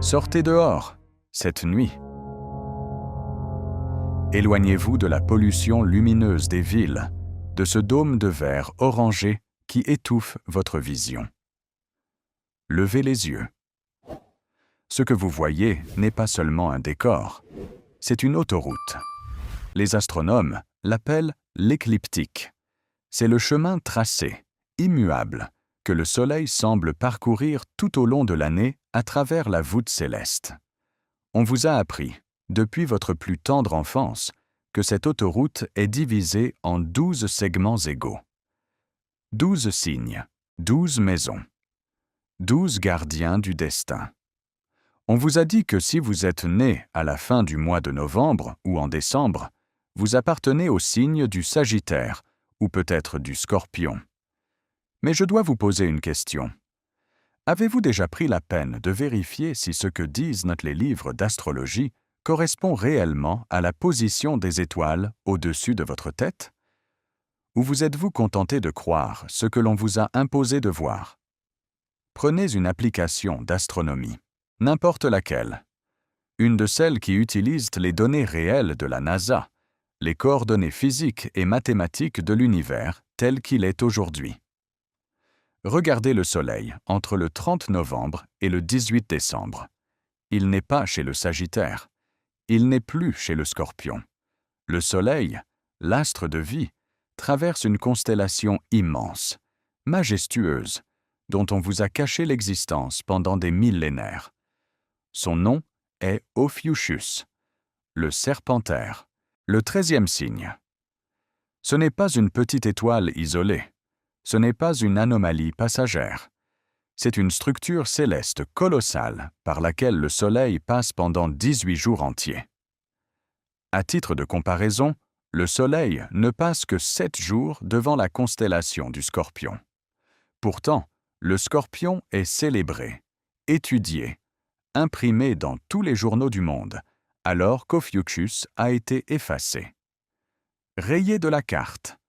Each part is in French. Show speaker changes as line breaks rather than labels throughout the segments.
Sortez dehors, cette nuit. Éloignez-vous de la pollution lumineuse des villes, de ce dôme de verre orangé qui étouffe votre vision. Levez les yeux. Ce que vous voyez n'est pas seulement un décor, c'est une autoroute. Les astronomes l'appellent l'écliptique. C'est le chemin tracé, immuable, que le Soleil semble parcourir tout au long de l'année à travers la voûte céleste. On vous a appris, depuis votre plus tendre enfance, que cette autoroute est divisée en 12 segments égaux. 12 signes, 12 maisons, 12 gardiens du destin. On vous a dit que si vous êtes né à la fin du mois de novembre ou en décembre, vous appartenez au signe du Sagittaire ou peut-être du Scorpion. Mais je dois vous poser une question. Avez-vous déjà pris la peine de vérifier si ce que disent les livres d'astrologie correspond réellement à la position des étoiles au-dessus de votre tête? Ou vous êtes-vous contenté de croire ce que l'on vous a imposé de voir? Prenez une application d'astronomie, n'importe laquelle. Une de celles qui utilisent les données réelles de la NASA, les coordonnées physiques et mathématiques de l'univers tel qu'il est aujourd'hui. Regardez le Soleil entre le 30 novembre et le 18 décembre. Il n'est pas chez le Sagittaire. Il n'est plus chez le Scorpion. Le Soleil, l'astre de vie, traverse une constellation immense, majestueuse, dont on vous a caché l'existence pendant des millénaires. Son nom est Ophiuchus, le Serpentaire, le 13e signe. Ce n'est pas une petite étoile isolée. Ce n'est pas une anomalie passagère. C'est une structure céleste colossale par laquelle le Soleil passe pendant 18 jours entiers. À titre de comparaison, le Soleil ne passe que 7 jours devant la constellation du Scorpion. Pourtant, le Scorpion est célébré, étudié, imprimé dans tous les journaux du monde, alors qu'Ophiuchus a été effacé. Rayé de la carte.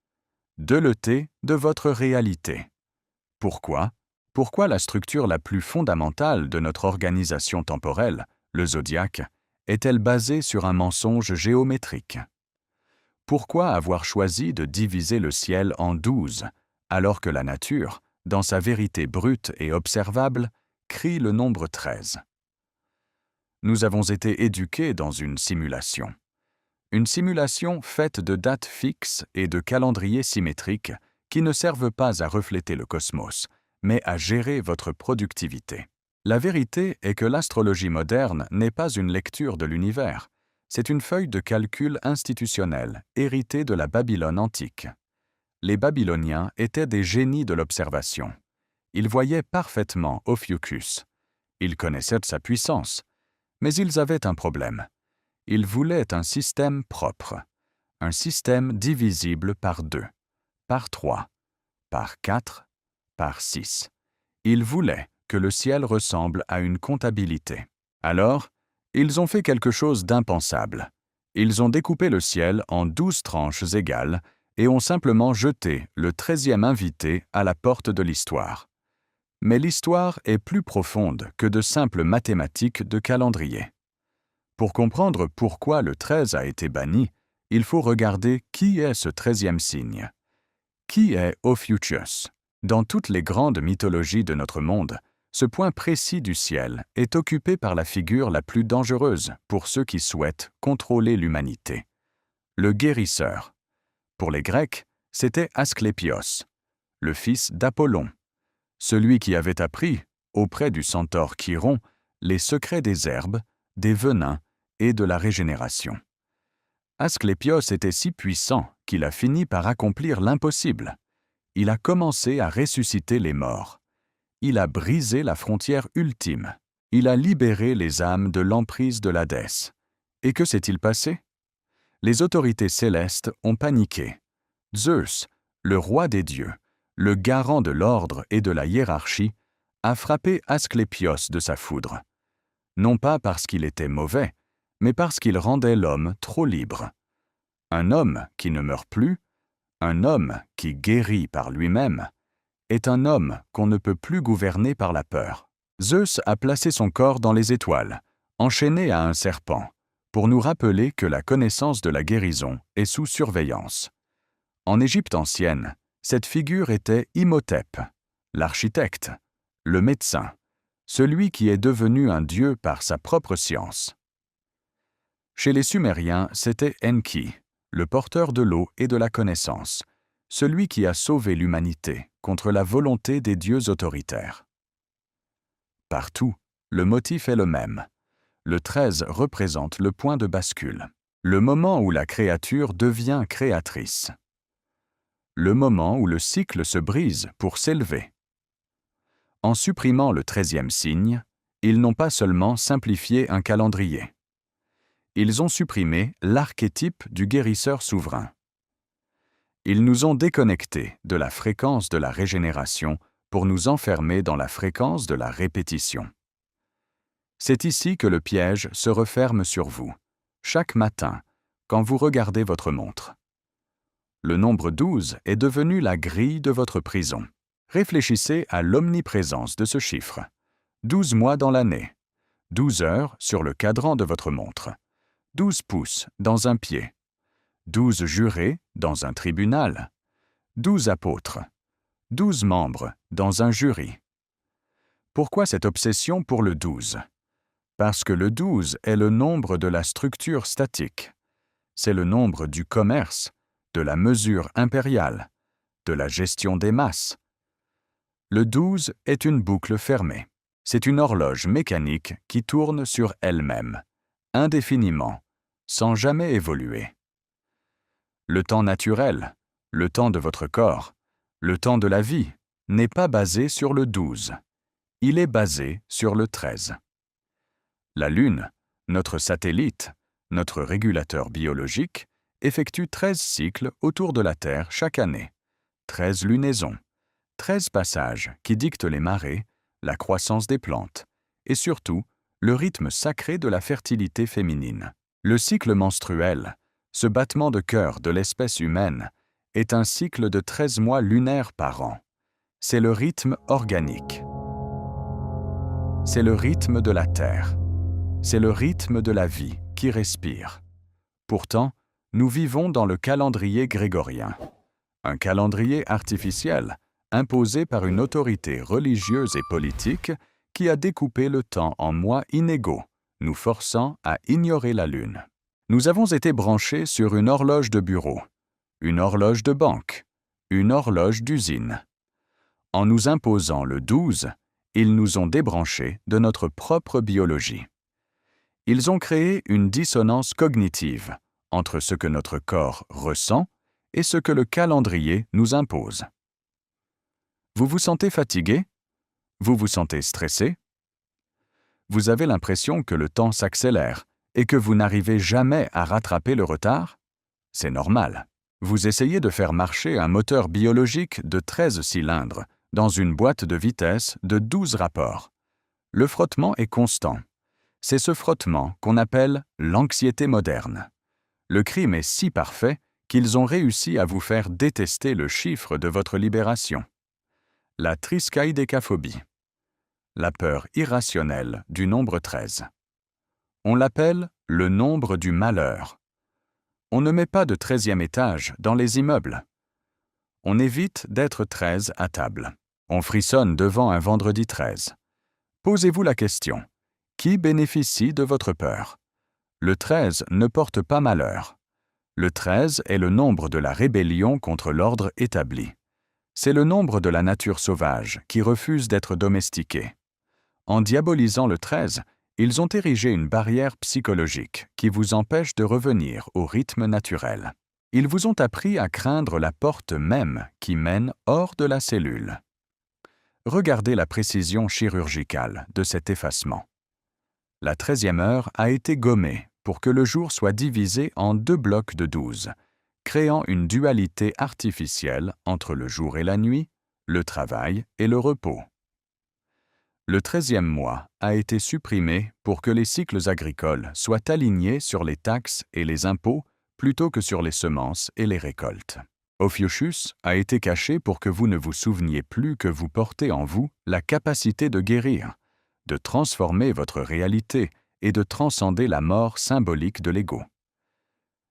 Deleté de votre réalité. Pourquoi? Pourquoi la structure la plus fondamentale de notre organisation temporelle, le zodiaque, est-elle basée sur un mensonge géométrique? Pourquoi avoir choisi de diviser le ciel en 12, alors que la nature, dans sa vérité brute et observable, crie le nombre 13? Nous avons été éduqués dans une simulation. Une simulation faite de dates fixes et de calendriers symétriques qui ne servent pas à refléter le cosmos, mais à gérer votre productivité. La vérité est que l'astrologie moderne n'est pas une lecture de l'univers, c'est une feuille de calcul institutionnelle héritée de la Babylone antique. Les Babyloniens étaient des génies de l'observation. Ils voyaient parfaitement Ophiuchus. Ils connaissaient sa puissance, mais ils avaient un problème. Ils voulaient un système propre, un système divisible par 2, par 3, par 4, par 6. Ils voulaient que le ciel ressemble à une comptabilité. Alors, ils ont fait quelque chose d'impensable. Ils ont découpé le ciel en 12 tranches égales et ont simplement jeté le 13e invité à la porte de l'histoire. Mais l'histoire est plus profonde que de simples mathématiques de calendrier. Pour comprendre pourquoi le 13 a été banni, il faut regarder qui est ce 13e signe. Qui est Ophiuchus? Dans toutes les grandes mythologies de notre monde, ce point précis du ciel est occupé par la figure la plus dangereuse pour ceux qui souhaitent contrôler l'humanité. Le guérisseur. Pour les Grecs, c'était Asclépios, le fils d'Apollon, celui qui avait appris, auprès du centaure Chiron, les secrets des herbes, des venins et de la régénération. Asclépios était si puissant qu'il a fini par accomplir l'impossible. Il a commencé à ressusciter les morts. Il a brisé la frontière ultime. Il a libéré les âmes de l'emprise de l'Hadès. Et que s'est-il passé? Les autorités célestes ont paniqué. Zeus, le roi des dieux, le garant de l'ordre et de la hiérarchie, a frappé Asclépios de sa foudre. Non pas parce qu'il était mauvais, mais parce qu'il rendait l'homme trop libre. Un homme qui ne meurt plus, un homme qui guérit par lui-même, est un homme qu'on ne peut plus gouverner par la peur. Zeus a placé son corps dans les étoiles, enchaîné à un serpent, pour nous rappeler que la connaissance de la guérison est sous surveillance. En Égypte ancienne, cette figure était Imhotep, l'architecte, le médecin, celui qui est devenu un dieu par sa propre science. Chez les Sumériens, c'était Enki, le porteur de l'eau et de la connaissance, celui qui a sauvé l'humanité contre la volonté des dieux autoritaires. Partout, le motif est le même. Le 13 représente le point de bascule, le moment où la créature devient créatrice. Le moment où le cycle se brise pour s'élever. En supprimant le 13e signe, ils n'ont pas seulement simplifié un calendrier. Ils ont supprimé l'archétype du guérisseur souverain. Ils nous ont déconnectés de la fréquence de la régénération pour nous enfermer dans la fréquence de la répétition. C'est ici que le piège se referme sur vous, chaque matin, quand vous regardez votre montre. Le nombre 12 est devenu la grille de votre prison. Réfléchissez à l'omniprésence de ce chiffre. 12 mois dans l'année, 12 heures sur le cadran de votre montre, 12 pouces dans un pied, 12 jurés dans un tribunal, 12 apôtres, 12 membres dans un jury. Pourquoi cette obsession pour le 12 ? Parce que le 12 est le nombre de la structure statique. C'est le nombre du commerce, de la mesure impériale, de la gestion des masses. Le 12 est une boucle fermée. C'est une horloge mécanique qui tourne sur elle-même, indéfiniment, sans jamais évoluer. Le temps naturel, le temps de votre corps, le temps de la vie, n'est pas basé sur le 12. Il est basé sur le 13. La Lune, notre satellite, notre régulateur biologique, effectue 13 cycles autour de la Terre chaque année. 13 lunaisons, 13 passages qui dictent les marées, la croissance des plantes, et surtout, le rythme sacré de la fertilité féminine. Le cycle menstruel, ce battement de cœur de l'espèce humaine, est un cycle de 13 mois lunaires par an. C'est le rythme organique. C'est le rythme de la Terre. C'est le rythme de la vie qui respire. Pourtant, nous vivons dans le calendrier grégorien. Un calendrier artificiel, imposé par une autorité religieuse et politique qui a découpé le temps en mois inégaux, nous forçant à ignorer la Lune. Nous avons été branchés sur une horloge de bureau, une horloge de banque, une horloge d'usine. En nous imposant le 12, ils nous ont débranchés de notre propre biologie. Ils ont créé une dissonance cognitive entre ce que notre corps ressent et ce que le calendrier nous impose. Vous vous sentez fatigué ? Vous vous sentez stressé ? Vous avez l'impression que le temps s'accélère et que vous n'arrivez jamais à rattraper le retard ? C'est normal. Vous essayez de faire marcher un moteur biologique de 13 cylindres dans une boîte de vitesse de 12 rapports. Le frottement est constant. C'est ce frottement qu'on appelle l'anxiété moderne. Le crime est si parfait qu'ils ont réussi à vous faire détester le chiffre de votre libération. La triskaïdécaphobie. La peur irrationnelle du nombre 13. On l'appelle le nombre du malheur. On ne met pas de 13e étage dans les immeubles. On évite d'être 13 à table. On frissonne devant un vendredi 13. Posez-vous la question. Qui bénéficie de votre peur ? Le 13 ne porte pas malheur. Le 13 est le nombre de la rébellion contre l'ordre établi. C'est le nombre de la nature sauvage qui refuse d'être domestiquée. En diabolisant le 13, ils ont érigé une barrière psychologique qui vous empêche de revenir au rythme naturel. Ils vous ont appris à craindre la porte même qui mène hors de la cellule. Regardez la précision chirurgicale de cet effacement. La 13e heure a été gommée pour que le jour soit divisé en 2 blocs de 12, créant une dualité artificielle entre le jour et la nuit, le travail et le repos. Le 13e mois a été supprimé pour que les cycles agricoles soient alignés sur les taxes et les impôts plutôt que sur les semences et les récoltes. Ophiuchus a été caché pour que vous ne vous souveniez plus que vous portez en vous la capacité de guérir, de transformer votre réalité et de transcender la mort symbolique de l'ego.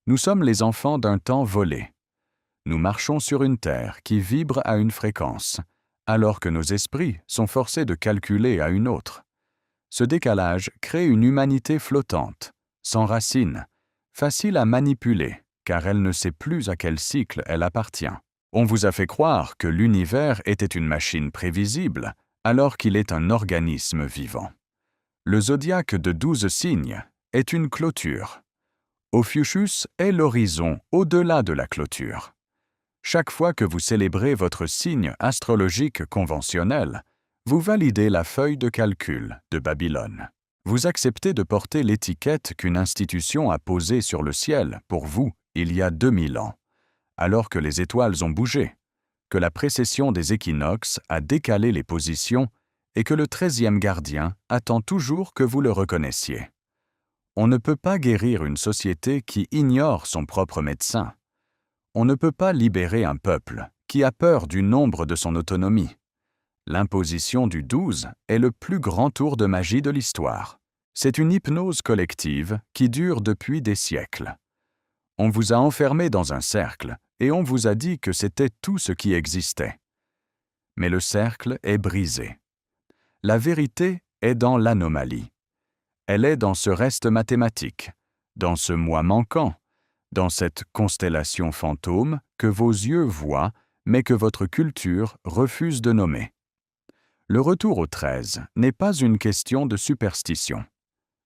Nous sommes les enfants d'un temps volé. Nous marchons sur une terre qui vibre à une fréquence, alors que nos esprits sont forcés de calculer à une autre. Ce décalage crée une humanité flottante, sans racines, facile à manipuler, car elle ne sait plus à quel cycle elle appartient. On vous a fait croire que l'univers était une machine prévisible, alors qu'il est un organisme vivant. Le zodiaque de 12 signes est une clôture. Ophiuchus est l'horizon au-delà de la clôture. Chaque fois que vous célébrez votre signe astrologique conventionnel, vous validez la feuille de calcul de Babylone. Vous acceptez de porter l'étiquette qu'une institution a posée sur le ciel pour vous il y a 2000 ans, alors que les étoiles ont bougé, que la précession des équinoxes a décalé les positions et que le 13e gardien attend toujours que vous le reconnaissiez. On ne peut pas guérir une société qui ignore son propre médecin. On ne peut pas libérer un peuple qui a peur du nombre de son autonomie. L'imposition du 12 est le plus grand tour de magie de l'histoire. C'est une hypnose collective qui dure depuis des siècles. On vous a enfermé dans un cercle et on vous a dit que c'était tout ce qui existait. Mais le cercle est brisé. La vérité est dans l'anomalie. Elle est dans ce reste mathématique, dans ce moi manquant, dans cette constellation fantôme que vos yeux voient, mais que votre culture refuse de nommer. Le retour au 13 n'est pas une question de superstition.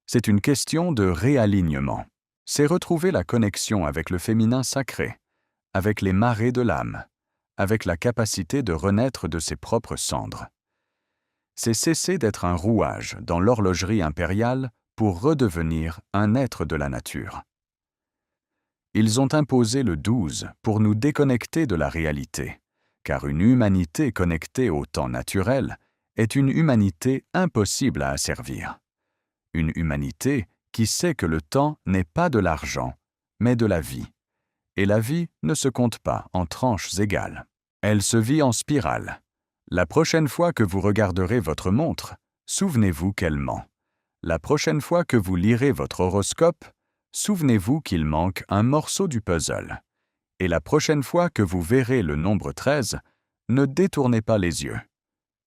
C'est une question de réalignement. C'est retrouver la connexion avec le féminin sacré, avec les marées de l'âme, avec la capacité de renaître de ses propres cendres. C'est cesser d'être un rouage dans l'horlogerie impériale pour redevenir un être de la nature. Ils ont imposé le 12 pour nous déconnecter de la réalité, car une humanité connectée au temps naturel est une humanité impossible à asservir. Une humanité qui sait que le temps n'est pas de l'argent, mais de la vie. Et la vie ne se compte pas en tranches égales. Elle se vit en spirale. La prochaine fois que vous regarderez votre montre, souvenez-vous qu'elle ment. La prochaine fois que vous lirez votre horoscope, souvenez-vous qu'il manque un morceau du puzzle. Et la prochaine fois que vous verrez le nombre 13, ne détournez pas les yeux.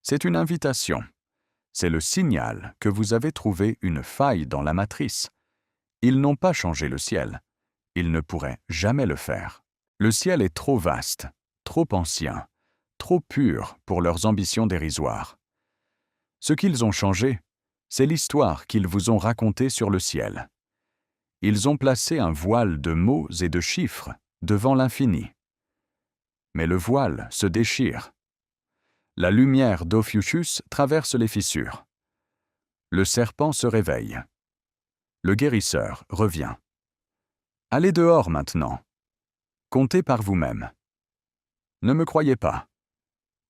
C'est une invitation. C'est le signal que vous avez trouvé une faille dans la matrice. Ils n'ont pas changé le ciel. Ils ne pourraient jamais le faire. Le ciel est trop vaste, trop ancien, trop pur pour leurs ambitions dérisoires. Ce qu'ils ont changé, c'est l'histoire qu'ils vous ont racontée sur le ciel. Ils ont placé un voile de mots et de chiffres devant l'infini. Mais le voile se déchire. La lumière d'Ophiuchus traverse les fissures. Le serpent se réveille. Le guérisseur revient. Allez dehors maintenant. Comptez par vous-même. Ne me croyez pas.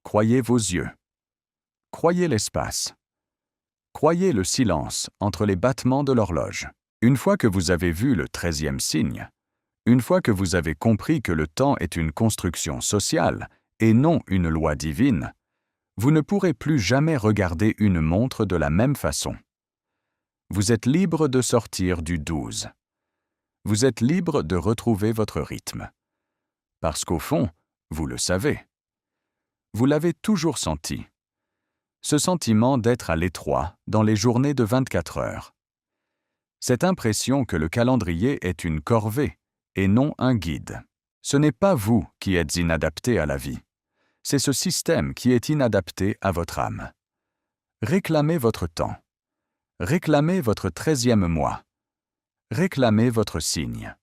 Croyez vos yeux. Croyez l'espace. Croyez le silence entre les battements de l'horloge. Une fois que vous avez vu le 13e signe, une fois que vous avez compris que le temps est une construction sociale et non une loi divine, vous ne pourrez plus jamais regarder une montre de la même façon. Vous êtes libre de sortir du 12. Vous êtes libre de retrouver votre rythme. Parce qu'au fond, vous le savez. Vous l'avez toujours senti. Ce sentiment d'être à l'étroit dans les journées de 24 heures. Cette impression que le calendrier est une corvée et non un guide. Ce n'est pas vous qui êtes inadapté à la vie. C'est ce système qui est inadapté à votre âme. Réclamez votre temps. Réclamez votre 13e mois. Réclamez votre signe.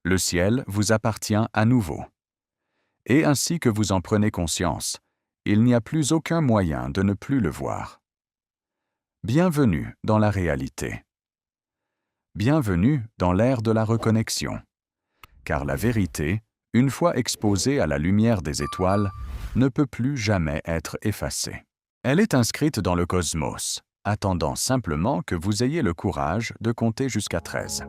Le ciel vous appartient à nouveau. Et ainsi que vous en prenez conscience, il n'y a plus aucun moyen de ne plus le voir. Bienvenue dans la réalité. Bienvenue dans l'ère de la reconnexion. Car la vérité, une fois exposée à la lumière des étoiles, ne peut plus jamais être effacée. Elle est inscrite dans le cosmos, attendant simplement que vous ayez le courage de compter jusqu'à 13.